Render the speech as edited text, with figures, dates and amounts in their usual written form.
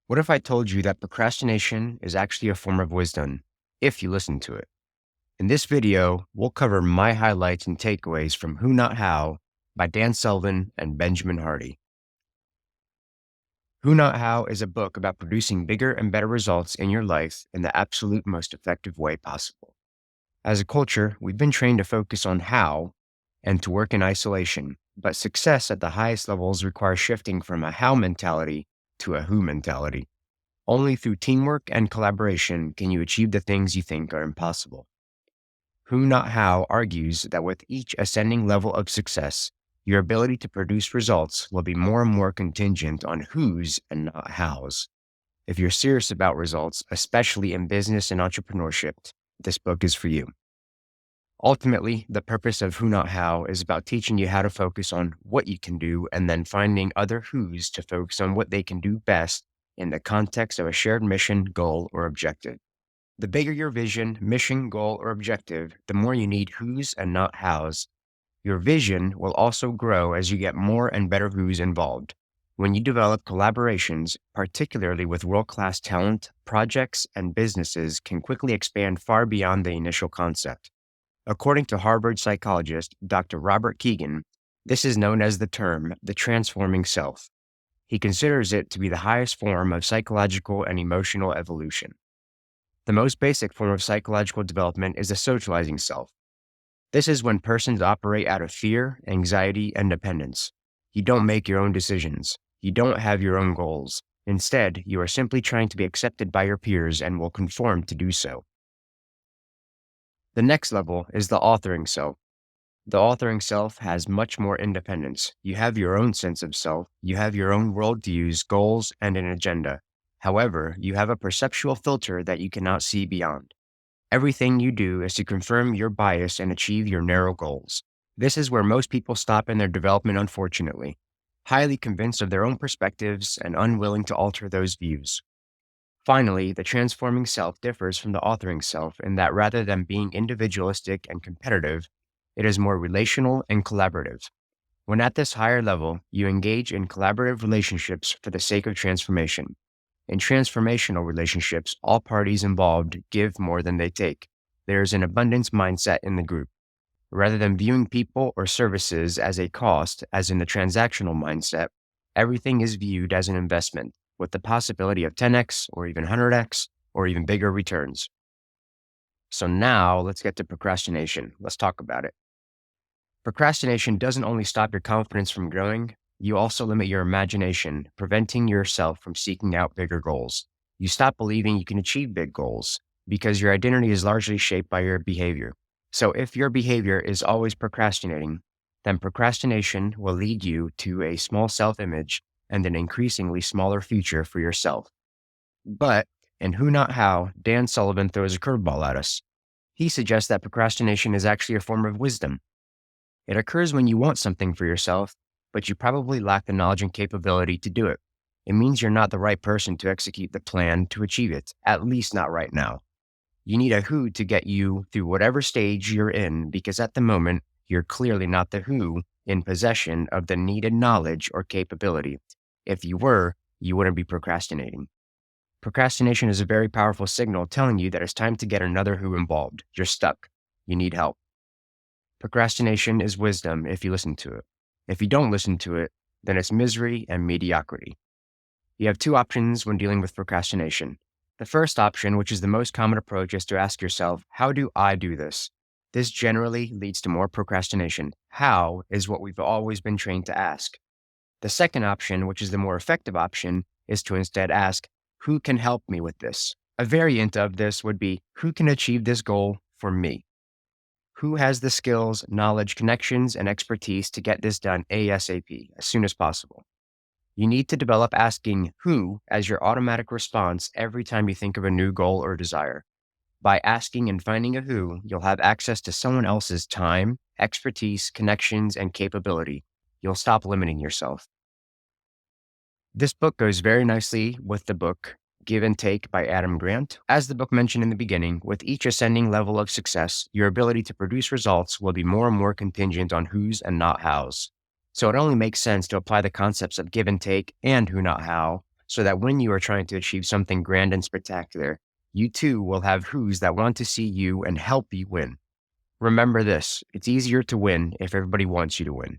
What if I told you that procrastination is actually a form of wisdom, if you listen to it? In this video, we'll cover my highlights and takeaways from Who Not How by Dan Sullivan and Benjamin Hardy. Who Not How is a book about producing bigger and better results in your life in the absolute most effective way possible. As a culture, we've been trained to focus on how and to work in isolation, but success at the highest levels requires shifting from a how mentality to a who mentality. Only through teamwork and collaboration can you achieve the things you think are impossible. Who Not How argues that with each ascending level of success, your ability to produce results will be more and more contingent on whos and not hows. If you're serious about results, especially in business and entrepreneurship, this book is for you. Ultimately, the purpose of Who Not How is about teaching you how to focus on what you can do and then finding other whos to focus on what they can do best in the context of a shared mission, goal, or objective. The bigger your vision, mission, goal, or objective, the more you need whos and not hows. Your vision will also grow as you get more and better whos involved. When you develop collaborations, particularly with world-class talent, projects and businesses can quickly expand far beyond the initial concept. According to Harvard psychologist Dr. Robert Kegan, this is known as the term the transforming self. He considers it to be the highest form of psychological and emotional evolution. The most basic form of psychological development is the socializing self. This is when persons operate out of fear, anxiety, and dependence. You don't make your own decisions. You don't have your own goals. Instead, you are simply trying to be accepted by your peers and will conform to do so. The next level is the authoring self. The authoring self has much more independence. You have your own sense of self. You have your own worldviews, goals, and an agenda. However, you have a perceptual filter that you cannot see beyond. Everything you do is to confirm your bias and achieve your narrow goals. This is where most people stop in their development, unfortunately, highly convinced of their own perspectives and unwilling to alter those views. Finally, the transforming self differs from the authoring self in that rather than being individualistic and competitive, it is more relational and collaborative. When at this higher level, you engage in collaborative relationships for the sake of transformation. In transformational relationships, all parties involved give more than they take. There is an abundance mindset in the group. Rather than viewing people or services as a cost, as in the transactional mindset, everything is viewed as an investment, with the possibility of 10x or even 100x or even bigger returns. So now let's get to procrastination. Let's talk about it. Procrastination doesn't only stop your confidence from growing, you also limit your imagination, preventing yourself from seeking out bigger goals. You stop believing you can achieve big goals because your identity is largely shaped by your behavior. So if your behavior is always procrastinating, then procrastination will lead you to a small self-image and an increasingly smaller future for yourself. But in Who Not How, Dan Sullivan throws a curveball at us. He suggests that procrastination is actually a form of wisdom. It occurs when you want something for yourself, but you probably lack the knowledge and capability to do it. It means you're not the right person to execute the plan to achieve it, at least not right now. You need a who to get you through whatever stage you're in, because at the moment, you're clearly not the who in possession of the needed knowledge or capability. If you were, you wouldn't be procrastinating. Procrastination is a very powerful signal telling you that it's time to get another who involved. You're stuck. You need help. Procrastination is wisdom if you listen to it. If you don't listen to it, then it's misery and mediocrity. You have two options when dealing with procrastination. The first option, which is the most common approach, is to ask yourself, how do I do this? This generally leads to more procrastination. How is what we've always been trained to ask. The second option, which is the more effective option, is to instead ask, who can help me with this? A variant of this would be, who can achieve this goal for me? Who has the skills, knowledge, connections, and expertise to get this done ASAP, as soon as possible? You need to develop asking who as your automatic response every time you think of a new goal or desire. By asking and finding a who, you'll have access to someone else's time, expertise, connections, and capability. You'll stop limiting yourself. This book goes very nicely with the book Give and Take by Adam Grant. As the book mentioned in the beginning, with each ascending level of success, your ability to produce results will be more and more contingent on whos and not hows. So it only makes sense to apply the concepts of give and take and who not how so that when you are trying to achieve something grand and spectacular, you too will have who's that want to see you and help you win. Remember this, it's easier to win if everybody wants you to win.